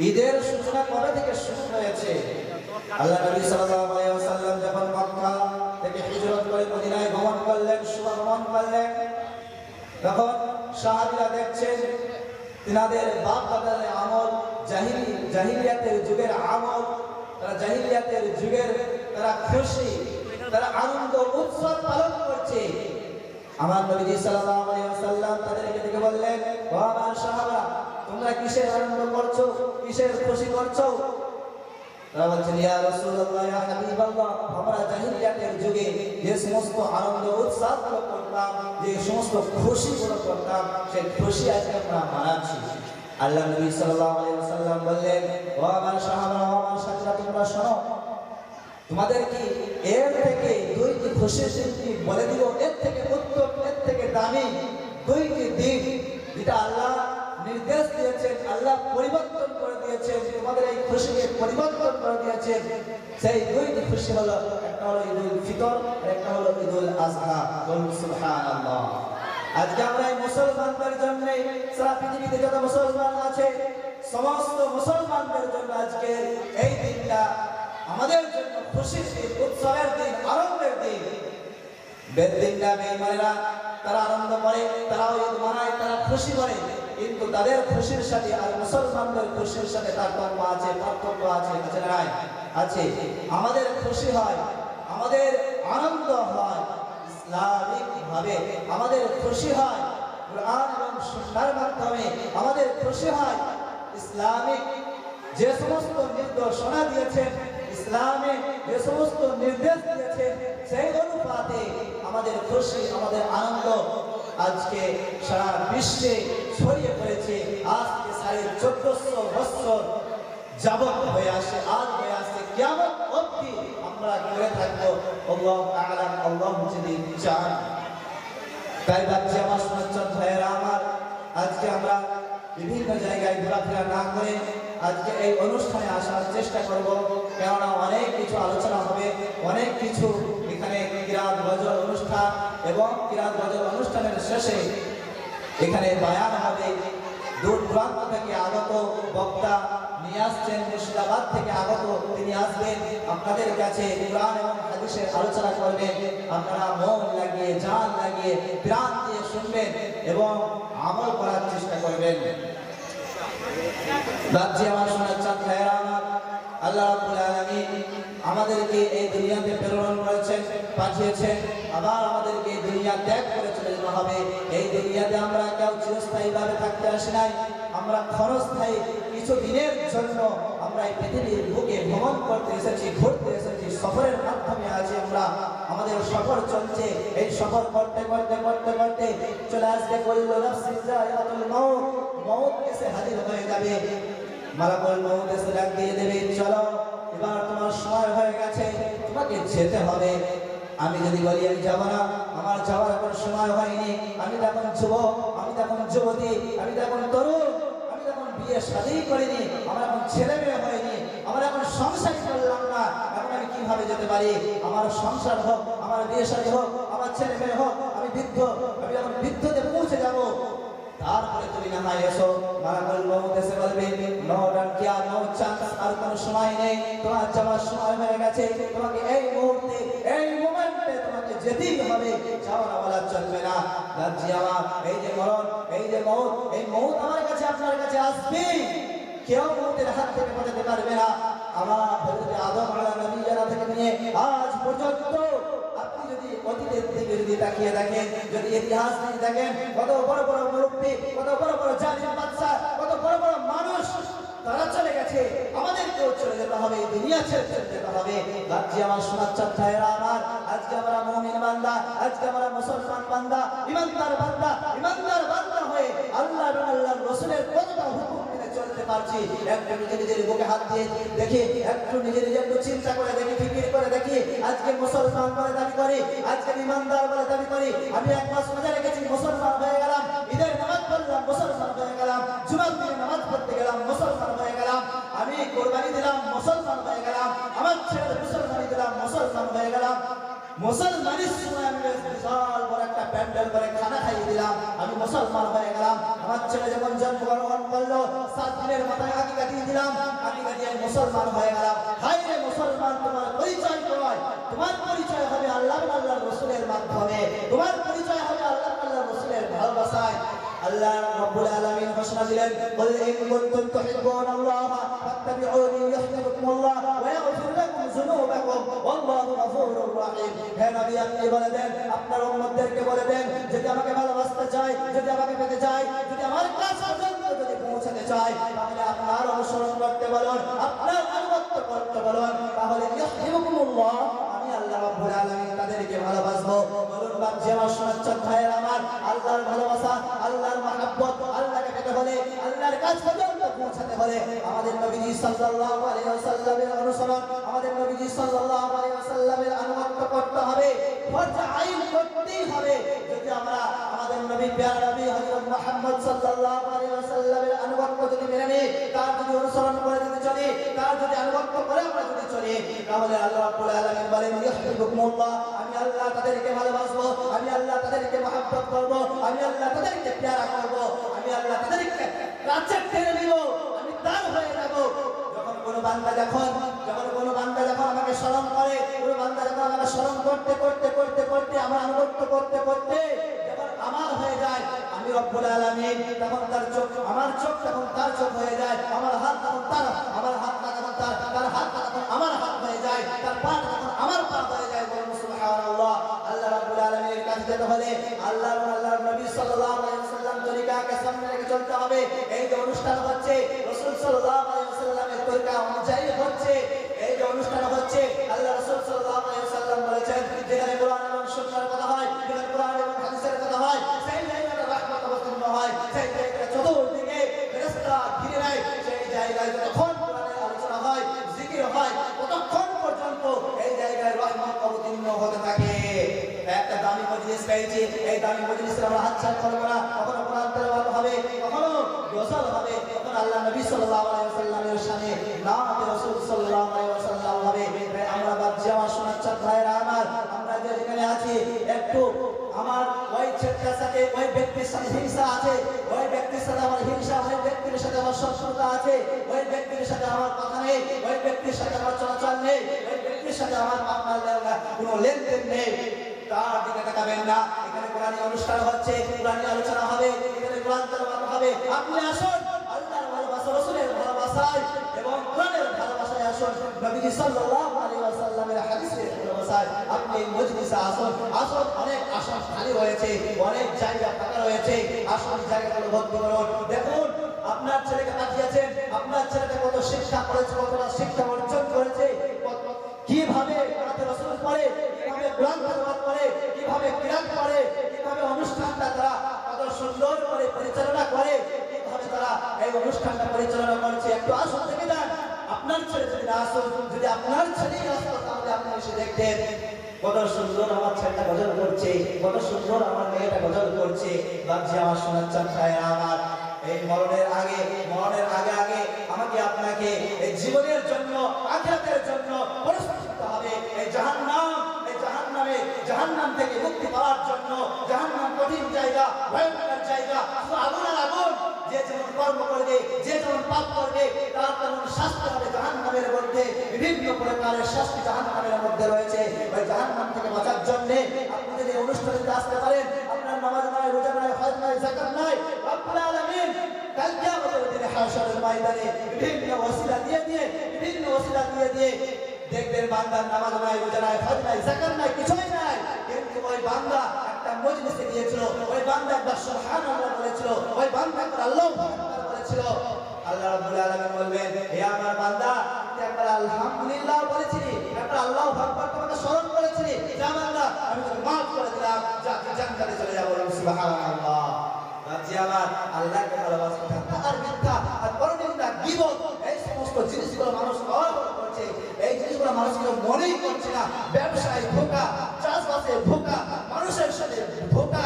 F: ঈদের সূচনা কবে থেকে শুরু হয়েছে? আল্লাহ নবী সাল্লাল্লাহু আলাইহি ওয়াসাল্লাম যখন মক্কা থেকে হিজরত করে মদিনায় গমন করলেন, শুভগমন করলেন, তখন সাহাবীরা দেখছেন তিনাদের বাপ দাদাদের আমল, জাহিলিয়াতের যুগের আমল, তারা জাহিলিয়াতের যুগের তারা খুশি, তারা আনন্দ উৎসব পালন করছে। আমার নবী সাল্লাল্লাহু আলাইহি ওয়াসাল্লাম তাদেরকে ডেকে বললেন, ও আমার সাহাবা, তোমরা কিসের আনন্দ করছো, কিসের খুশি করছো? তারা বলছেন, ইয়া রাসূলুল্লাহ, ইয়া হাবিবাল্লাহ, আমরা জাহিলিয়াতের যুগে যে সমস্ত আনন্দ উৎসবগুলো করতাম, যে সমস্ত খুশিগুলো করতাম, সেই খুশি আজকে আমরা মানাচ্ছি। আল্লাহ নবী সাল্লাল্লাহু আলাইহি ওয়াসাল্লাম বললেন, ও আমার সাহাবা, ও আমার সাথীরা, তোমরা শোনো, তোমাদের কি এর থেকে দুইটি খুশির দিন বলে দিব, এর থেকে উত্তম, এর থেকে দামি দুইটি দিন যেটা আল্লাহ নির্দেশ দিয়েছেন, আল্লাহ পরিবর্তন করে দিয়েছেন, তোমাদের এই খুশিকে পরিবর্তন করে দিয়েছেন। সেই দুইটি খুশি হলো, একটা হলো ঈদুল ফিতর, আর একটা হলো ঈদুল আযহা। বলুন সুবহানাল্লাহ। আজকে আমরা এই মুসলমানদের জন্য, সারা পৃথিবীতে যত মুসলমান আছে, সমস্ত মুসলমানদের জন্য আজকে এই দিনটা আমাদের জন্য খুশির দিন, উৎসবের দিন, আনন্দের দিন। বেদিনরা, বেঈমানেরা তারা আনন্দ করে, তারাও ঈদ মানায়, তারা খুশি করে, কিন্তু তাদের খুশির সাথে আর মুসলমানদের খুশির সাথে তারতম্য আছে, পার্থক্য আছে, আছে না? আছে। আমাদের খুশি হয়, আমাদের আনন্দ হয় ইসলামিক ভাবে, আমাদের খুশি হয় কুরআন এবং সুন্নাহর মাধ্যমে, আমাদের খুশি হয় ইসলামিক যে সমস্ত নির্দেশনা দিয়েছেন, ইসলামে যে সমস্ত নির্দেশ দিয়েছেন, সেই অনুপাতে আমাদের খুশি, আমাদের আনন্দ আজকে সারা বিশ্বে ছড়িয়ে পড়েছে। আজ থেকে 1450 বছর যাবত হয়ে আসে, আজ হয়ে আসছে, কিয়ামত অবধি আমরা করে থাকবো। আল্লাহু আ'লাম, আল্লাহ যদি চান। তাই ভাবছি আমার সুন্নাত ভাইয়েরা আমার, আজকে আমরা বিভিন্ন জায়গায় ঘোরাফেরা না করে আজকে এই অনুষ্ঠানে আসার চেষ্টা করব, কেননা অনেক কিছু আলোচনা হবে, অনেক কিছু এখানে কিরাত গজল অনুষ্ঠান, এবং কিরাত গজল অনুষ্ঠানের শেষে এখানে বায়ান হবে। দূর দূরান্ত থেকে আগত বক্তা নিয়ে আসছেন, মুর্শিদাবাদ থেকে আগত, তিনি আসবেন আপনাদের কাছে কুরআন এবং হাদিসের আলোচনা করবেন। আপনারা মন লাগিয়ে, জান লাগিয়ে, প্রাণ দিয়ে শুনবেন এবং আমল করার চেষ্টা করবেন। রাজ্যে আমার সোনার চাঁদ ভাইয়েরা আমার, আল্লাহ রাব্বুল আলামিন আমাদেরকে এই দুনিয়াতে প্রেরণ করেছেন, পাঠিয়েছেন, আবার আমাদেরকে এই দুনিয়া ত্যাগ করে চলে যেতে হবে। এই দুনিয়াতে আমরা কেউ চিরস্থায়ীভাবে থাকতে আসি নাই, আমরা ক্ষণস্থায়ী কিছু দিনের জন্য আমরা এই পৃথিবীর বুকে ভ্রমণ করতে এসেছি, ঘুরতে এসেছি, সফরের মাধ্যমে আছি আমরা। আমাদের সফর চলছে, এই সফর করতে করতে করতে করতে চলে আসবে কুল্লু নাফসিন যায়িকাতুল মাউত, মউত এসে হাজির হয়ে যাবে। মালাকুল মউত এসে ডাক দিয়ে দেবে, চলো এবার তোমার সময় হয়ে গেছে, তোমাকে যেতে হবে। আমি যদি বলি আমি যাব না, আমার যাওয়ার এখন সময় হয়নি, আমি তখন যুবক, আমি তখন যুবতী, আমি তখন তরুণ, আমি তখন বিয়ে শাদী করিনি, আমার এখন ছেলে মেয়ে হয়নি, আমার এখন সংসারই করলাম না, এখন আমি কিভাবে যেতে পারি? আমার সংসার হোক, আমার বিয়ে শাদী হোক, আমার ছেলে মেয়ে হোক, আমি বৃদ্ধ, আমি এখন বৃদ্ধতে পৌঁছে যাব। তারপরে তুমি না হয় এসো। মালাকুল মউত এসে বলবে, নো ডান কিয়া, নো চান্স, আর কোনো সময় নেই, তোমার যাওয়ার সময় হয়ে গেছে, তোমাকে এই মুহূর্তে, এই মোমেন্টে তোমাকে যেতেই হবে, যাওয়া বলা চলবে না। রাজ্যে আমার এই যে মরণ, এই যে মউত, এই মউত আমার কাছে আপনার কাছে আসবে, কেউ মউতের হাত থেকে বাঁচাতে পারবে না। আমার হযরত আদম আলাইহিস সালাম থেকে নিয়ে আজ পর্যন্ত আপনি যদি অতীতের দিকে যদি তাকিয়ে দেখেন, যদি ইতিহাস নিয়ে দেখেন, কত বড় বড় মুরব্বী, কত বড় বড় জালিম বাদশা, কত বড় বড় মানুষ তারা চলে গেছে, আমাদেরকেও চলে যেতে হবে, এই দুনিয়া ছেড়ে চলে যেতে হবে। রাজ্যে আমার সোনার চাঁদ ভাইয়েরা আমার, আজকে আমরা মুমিন বান্দা, আজকে আমরা মুসলমান বান্দা, ইমানদার বান্দা, ইমানদার বান্দা হয়ে আল্লাহ এবং আল্লাহর রাসূলের কতটা হুকুম মেনে চলতে পারছি। একটু নিজের বুকে হাত দিয়ে দেখি, একটু নিজের একটু চিন্তা করে দেখি, ফিকির করে দেখি, আজকে মুসলমান বলে দাবি করি, আজকে ইমানদার বলে দাবি করি, আমি এক মাস রোজা রেখেছি, মুসলমান হয়ে গেলাম, ঈদের নামাজ পড়লাম, মুসলমান হয়ে গেলাম, জুমার দিনে নামাজ পড়তে গেলাম, মুসলমান হয়ে গেলাম, আমি কোরবানি দিলাম, মুসলমান হয়ে গেলাম, আমার ছেলে মুসলমানি দিলাম, মুসলমান হয়ে গেলাম। মুসলমানের সময় আমি বিশাল বড় একটা প্যান্ডেল করে খানা খাইয়ে দিলাম, আমি মুসলমান হয়ে গেলাম। আমার ছেলে যখন জন্মগ্রহণ করলো, 7 দিনের মাথায় আকিকা দিয়ে দিলাম, আকিকা দিয়ে মুসলমান হয়ে গেলাম। হায় রে মুসলমান, তোমার পরিচয় নয়, তোমার পরিচয় হবে আল্লাহ এবং আল্লাহর রাসূলের মাধ্যমে, তোমার পরিচয় হবে আল্লাহ এবং আল্লাহর রাসূলের ভালোবাসায়। আল্লাহ রাব্বুল আলামিন ঘোষণা দিলেন, কুল ইন কুনতুম তুহিব্বুনাল্লাহ ফাত্তাবিউনি ইউহিব্বুকুমুল্লাহ ওয়া ইয়াগফির লাকুম যুনুবাকুম ওয়াল্লাহু গফুরুর রহিম। হে নবী, আপনি বলে দেন, আপনার উম্মতদেরকে বলে দেন, যদি আমাকে ভালোবাসতে চায়, যদি আমাকে পেতে চায়, যদি আমার কাছ পর্যন্ত যদি পৌঁছাতে চায়, তাহলে আপনার অনুসরণ করতে বলুন, আপনার আনুগত্য করতে বলুন, তাহলে ইউহিব্বুকুমুল্লাহ, আমি আল্লাহ রাব্বুল আলামিন তাদেরকে ভালোবাসবো। বলুন বাচ্চা আমার সোনার চাঁদ ভাইয়ের আমার, আল্লাহর ভালোবাসা, আল্লাহর মহব্বত, আল্লাহকে পেতে হলে, আল্লাহর কাছ পর্যন্ত পৌঁছাতে হলে আমাদের নবীজি সাল্লাল্লাহু আলাইহি ওয়াসাল্লামের অনুসরণ, আমাদের নবীজি সাল্লাল্লাহু আলাইহি ওয়াসাল্লামের আনুগত্য করতে হবে, ফরজ আইন করতেই হবে। যদি আমরা আমাদের নবী, প্যারা নবী হযরত মুহাম্মদ সাল্লাল্লাহু আলাইহি ওয়াসাল্লামের আনুগত্য যদি মেনে নিই, তার যদি অনুসরণ করে যদি চলি, তার যদি আনুগত্য করে আমরা যদি চলি, তাহলে আল্লাহ রাব্বুল আলামিন বলেন, ইউহিব্বুকুমুল্লাহ, আমি আল্লাহ তাদেরকে ভালোবাসবো, আমি আল্লাহ তাদেরকে মহব্বত করব, আমি আল্লাহ তাদেরকে প্যারা করব, আমি আল্লাহ তাদেরকে কাছে টেনে নিব, আমি তার হয়ে যাব। যখন কোনো বান্দা যখন আমাকে স্মরণ করে, কোনো বান্দা যখন আমাকে স্মরণ করতে করতে করতে করতে, আমার আনুগত্য করতে করতে যখন আমার হয়ে যায়, আমি রব্বুল আলামিন তখন তার চোখ, আমার চোখ তখন তার চোখ হয়ে যায়, আমার হাত তখন তার, আমার হাত তখন তার হাত তখন আমার হাত হয়ে যায়, তার পা তখন আমার পা হয়ে যায়। বলুন সুবহানাল্লাহ। আল্লাহ রাব্বুল আলামিনের কাছে যেতে হলে আল্লাহ এবং আল্লাহর নবী সাল্লাল্লাহু আলাইহি ওয়াসাল্লাম তরিকাকে সামনে রেখে চলতে হবে। এই যে অনুষ্ঠান হচ্ছে, রাসূল সাল্লাল্লাহু আলাইহি ওয়াসাল্লামের তরিকা অনুযায়ী হচ্ছে, এই যে অনুষ্ঠান হচ্ছে, আল্লাহ রাসূল সাল্লাল্লাহু আলাইহি ওয়াসাল্লাম বলেছেন, যেখানে কোরআন এবং সুন্নাহর কথা হয়, যেখানে কোরআন এবং হাদিসের কথা হয়, সেই জায়গাটা রাহমত অবতীর্ণ হয়, সেই জায়গাটা চতুর্দিকে ফেরেশতা ঘিরে নেয়, সেই জায়গায় যতক্ষণ কোরআনের আলোচনা হয়, জিকির হয়, ততক্ষণ পর্যন্ত এই জায়গায় রহমত অবতীর্ণ হতে থাকে। একটা দামি মজলিস পেয়েছি, এই দামি মজলিসে আমরা হাতছাড়া করব না। কখনো কোরআন তেলাওয়াত হবে, কখনো গজল হবে, কখনো আল্লাহ নবী সাল্লাল্লাহু আলাইহি ওয়াসাল্লামের শানে নাতে রাসূল সাল্লাল্লাহু আলাইহি ওয়াসাল্লাম হবে। আমরা বাচ্চা আমার সোনার চাঁদ ভাইয়েরা আমার, আমরা যেখানে আছি, একটু আমার ওই ছেলেটার সাথে, ওই ব্যক্তির সাথে হিংসা আছে, ওই ব্যক্তির সাথে আমার হিংসা, ওই ব্যক্তির সাথে আমার শত্রুতা আছে, ওই ব্যক্তির সাথে আমার কথা নেই, ওই ব্যক্তির সাথে আমার চলাচল নেই, ওই ব্যক্তির সাথে আমার কোনো লেনদেন নেই, তার দিকে তাকাবেন না। এখানে কোরআনী অনুষ্ঠান হচ্ছে, কোরআনী আলোচনা হবে, এখানে কোরআন তেলাওয়াত হবে, আপনি আসুন, আল্লাহর ভালোবাসায় এবং কোরআনের ভালোবাসায় আসুন। নবীজি সাল্লাল্লাহু আলাইহি ওয়াসাল্লামের হাদিসের ভালোবাসায় আপনি এই মজলিসে আসুন। আসুন, অনেক আসন খালি রয়েছে, অনেক জায়গা ফাঁকা রয়েছে, আসুন জায়গাগুলো ভর্তি করুন। দেখুন আপনার ছেলেকে পাঠিয়েছেন, আপনার ছেলেটা কত শিক্ষা করেছে, কতটা শিক্ষা অর্জন করেছে, কিভাবে রাসূল পড়ে, কিভাবে কোরআন তেলাওয়াত করে, কিভাবে কিরাত পড়ে, কিভাবে অনুষ্ঠানটা তারা কত সুন্দর করে পরিচালনা করে, কিভাবে তারা এই অনুষ্ঠানটা পরিচালনা করছে। একটু আসুন দেখে যান। আপনার ছেলে যদি না আসুন, যদি আপনার ছেলেই আসতো তাহলে আপনি এসে দেখতেন কত সুন্দর আমার ছেলেটা গজল করছে, কত সুন্দর আমার মেয়েটা গজল করছে। বাপজি আমার সোনার চাঁদ ভাইয়েরা আমার, এই মরণের আগে আগে আমাকে আপনাকে এই জীবনের জন্য, আখিরাতের জন্য প্রস্তুত হতে হবে। এই জাহান্নাম থেকে মুক্তি পাওয়ার জন্য, জাহান্নাম কঠিন জায়গা, ভয়ঙ্কর জায়গা, শুধু আগুন আর আগুন। যে যেমন কর্ম করবে, যে যেমন পাপ করবে, তার তেমন শাস্তি হবে জাহান্নামের মধ্যে। বিভিন্ন প্রকারের শাস্তি জাহান্নামের মধ্যে রয়েছে। ওই জাহান্নাম থেকে বাঁচার জন্য আপনি যদি অনুষ্ঠানে আসতে পারেন, আপনার নামাজ নাই, রোজা নাই, হজ নাই, যাকাত নাই, রব্বুল আলামিন কাল কিয়ামতের দিনে হাশরের ময়দানে বিভিন্ন ওসিলা দিয়ে দেখবেন বান্দার নামাজ নাই, রোজা নাই, হজ নাই, যাকাত নাই, কিছুই নাই, কিন্তু ওই বান্দা একটা মজলিসে গিয়েছিল, ওই বান্দা একবার সুবহানাল্লাহ বলেছিল, ওই বান্দা একবার আল্লাহু আকবার বলেছিল। আল্লাহ রাব্বুল আলামিন বলবেন, হে আমার বান্দা, তুই একবার আলহামদুলিল্লাহ বলেছিলি, একবার আল্লাহু আকবার তোমাকে স্মরণ করেছিলি, যা বান্দা আমি তোকে maaf করে দিলাম, যা তুই জান্নাতে চলে যাবো। সুবহানাল্লাহ। বাপজি আমার, আল্লাহকে ভালোবাসতে থাকা আর মিথ্যা আর পরনিন্দা, গীবত, এই সমস্ত জিনিসগুলো মানুষ অবহেলা করছে। এই জিনিসগুলো মানুষ কেউ মনেই করছে না। ব্যবসায় ধোঁকা, চাষবাসে ধোঁকা, মানুষের সাথে ধোঁকা,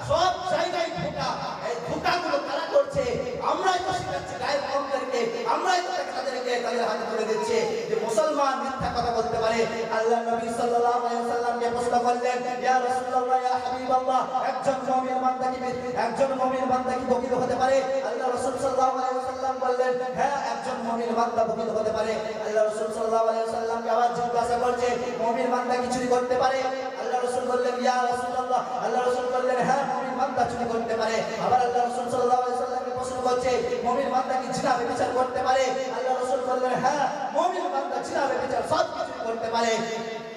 F: সব জায়গায় ধোঁকা। এই ধোঁকাগুলো কারা করছে? আমরাই তো শিখাচ্ছি গায়ের কমদেরকে, আমরাই তো তাদেরকে তাদের হাতে তুলে দিচ্ছি যে মুসলমান মিথ্যা কথা বলতে পারে। আল্লাহ নবী সাল্লাল্লাহু আলাইহি ওয়াসাল্লামকে প্রশ্ন করলেন, ইয়া রাসূলুল্লাহ, ইয়া হাবিবাল্লাহ, একজন মুমিন বান্দা কি বকিল হতে পারে? আল্লাহ রাসূল সাল্লাল্লাহু আলাইহি ওয়াসাল্লাম বললেন, হ্যাঁ, একজন মুমিন বান্দা বকিল হতে পারে। আল্লাহ রাসূল সাল্লাল্লাহু আলাইহি ওয়াসাল্লামকে আবার জিজ্ঞাসা করছে, মুমিন বান্দা কি চুরি করতে পারে? আল্লাহ রাসূল বললেন, ইয়া রাসূলুল্লাহ, আল্লাহ রাসূল বললেন, হ্যাঁ, মুমিন বান্দা চুরি করতে পারে। আবার আল্লাহ রাসূল সাল্লাল্লাহু আলাইহি ওয়াসাল্লামকে প্রশ্ন করছে, মুমিন বান্দা কি জিনা ব্যভিচার করতে পারে? আল্লাহ রাসূল বললেন, হ্যাঁ, মুমিন বান্দা জিনা ব্যভিচার সব কিছু করতে পারে।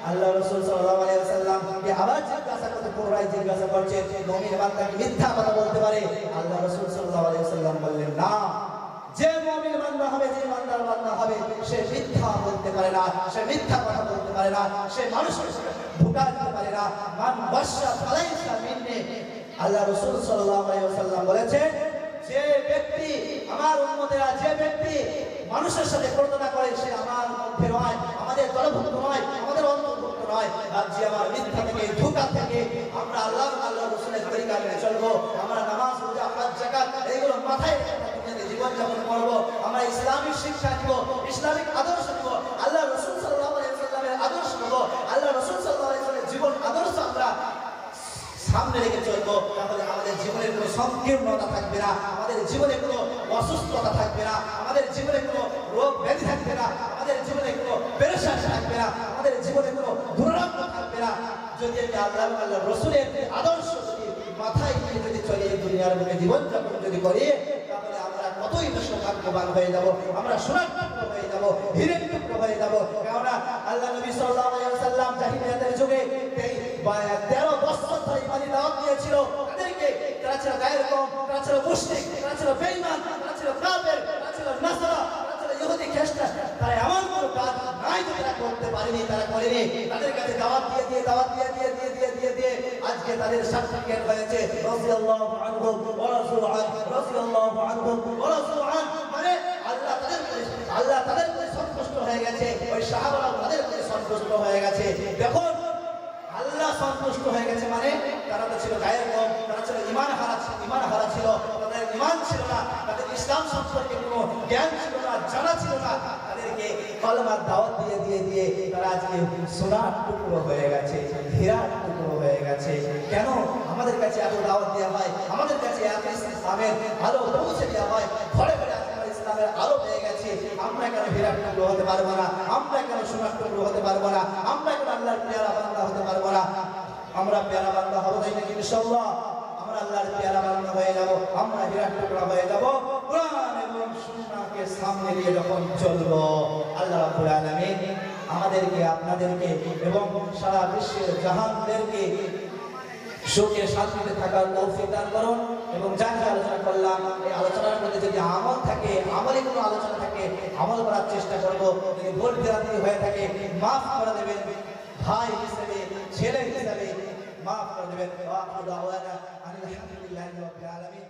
F: আল্লাহ রাসূল সাল্লাল্লাহু আলাইহি ওয়াসাল্লাম কে আবার জিজ্ঞাসা করছে, মুমিন বান্দা কি মিথ্যা কথা বলতে পারে? আল্লাহ রাসূল সাল্লাল্লাহু আলাইহি ওয়াসাল্লাম বললেন, না, যে মুমিন বান্দা হবে, যে ইমানদার বান্দা হবে, সে মিথ্যা বলতে পারে না, সে মিথ্যা কথা বলতে পারে না, সে মানুষের সাথে ধোঁকা দিতে পারে না। মান বাশশা ফালাইসা মিন্নি। আল্লাহ রাসূল সাল্লাল্লাহু আলাইহি ওয়াসাল্লাম বলেছেন, যে ব্যক্তি, আমার উম্মতেরা, যে ব্যক্তি মানুষের সাথে প্রতারণা করে, সে আমার মধ্যে নয়, আমাদের দলভুক্ত নয়, আমাদের অন্তর্ভুক্ত নয়। আর যে আমার মিথ্যা থেকে, ধোঁকা থেকে আমরা আল্লাহ রাসূলের তরিকা মেনে চলবো, আমরা নামাজ, রোজা, হজ, যাকাত এইগুলো মাথায় রেখে জীবন যাপন করবো, আমরা ইসলামিক শিক্ষা দিব, ইসলামিক আদর্শ দিব, আল্লাহ রাসূল সাল্লাল্লাহু আলাইহি ওয়াসাল্লামের আদর্শ দিব, আল্লাহ রাসূল সাল্লাল্লাহু আলাইহি ওয়াসাল্লামের জীবন আদর্শ আমরা সামনে রেখে চলবো। তাহলে আমাদের জীবনের কোনো সংকীর্ণতা থাকবে না, আমাদের জীবনে কোনো অসুস্থতা থাকবে না, আমাদের জীবনে কোনো রোগ ব্যাধি থাকবে না, আমাদের জীবনে কোনো পেরেশানি থাকবে না, আমাদের জীবনে কোনো দুরারোগ্য থাকবে না। যদি আমি আল্লাহ রাসূলের আদর্শ যদি মাথায় নিয়ে যদি চলে এই দুনিয়ার বুকে জীবন যাপন যদি করি, তাহলে আমরা কতই বেশি ভাগ্যবান হয়ে যাব, আমরা সোনার টুকরো হয়ে যাব, হীরের টুকরো হয়ে যাব। কেননা আল্লাহ নবী সাল্লাল্লাহু আলাইহি ওয়াসাল্লাম জাহিলিয়াতের যুগে 13 বছর ধরে ইমানি দাওয়াত দিয়েছিল তাদেরকে। তারা ছিল গায়ের কম, তারা ছিল মুশরিক, তারা ছিল বেঈমান, তারা ছিল কাফের, তারা ছিল নাসারা, তারা ছিল ইহুদি খ্রিস্টান। তারা এমন কোনো কাজ নাই যে তারা করতে পারেনি, তারা করেনি। তাদের কাছে দাওয়াত দিয়ে আজকে তাদের সার্টিফিকেট হয়েছে রাদিয়াল্লাহু আনহুম ওয়া রাসূলু আনহু, রাদিয়াল্লাহু আনহুম ওয়া রাসূলু আনহু। মানে আল্লাহ তাদের প্রতি সন্তুষ্ট হয়ে গেছে, ওই সাহাবারা তাদের প্রতি সন্তুষ্ট হয়ে গেছে। দেখুন, আল্লাহ সন্তুষ্ট হয়ে গেছে মানে তারা তো ছিল গায়ের কম, তারা ছিল ইমান হারা ছিল, তাদের ইমান ছিল না, তাদের ইসলাম সম্পর্কে কোনো জ্ঞান ছিল না, জানা ছিল না। তাদেরকে কলমার দাওয়াত দিয়ে তারা আজকে সোনার টুকরো হয়ে গেছে, হীরার টুকরো হয়ে গেছে। কেন আমাদের কাছে এত দাওয়াত দেওয়া হয়, আমাদের কাছে এত ইসলামের আলো পৌঁছে দেওয়া হয়, ঘরে ঘরে ইসলামের আলো পেয়ে গেছে, আমরা কেন হীরার টুকরো হতে পারবো না? আমরা কেন সোনার টুকরো হতে পারবো না? আমরা কেন আল্লাহর পেয়ারা বান্দা হতে পারবো না? আমরা পেয়ারা বান্দা হবো তাই নাকি? ইনশাআল্লাহ আমরা আল্লাহর পেয়ারা বান্দা হয়ে যাব, আমরা হীরার টুকরা হয়ে যাব। কোরআন এবং সুন্নাহকে সামনে নিয়ে যখন চলবো, আল্লাহ রাব্বুল আলামিন আমাদেরকে, আপনাদেরকে এবং সারা বিশ্বের জাহানদেরকে সুখে শান্তিতে থাকার তৌফিক দান করুন। এবং যা যা আলোচনা করলাম, এই আলোচনার মধ্যে যদি আমল থাকে, আমলে কোনো আলোচনা থাকে, আমল করার চেষ্টা করবো। যদি ভুল ভ্রান্তি হয়ে থাকে মাফ করে দেবেন, ভাই হিসেবে, ছেলে হিসেবে মাফ করে দেবেন। ওয়া আখিরু দাওয়ানা আনিল হামদুলিল্লাহি রাব্বিল আলামিন।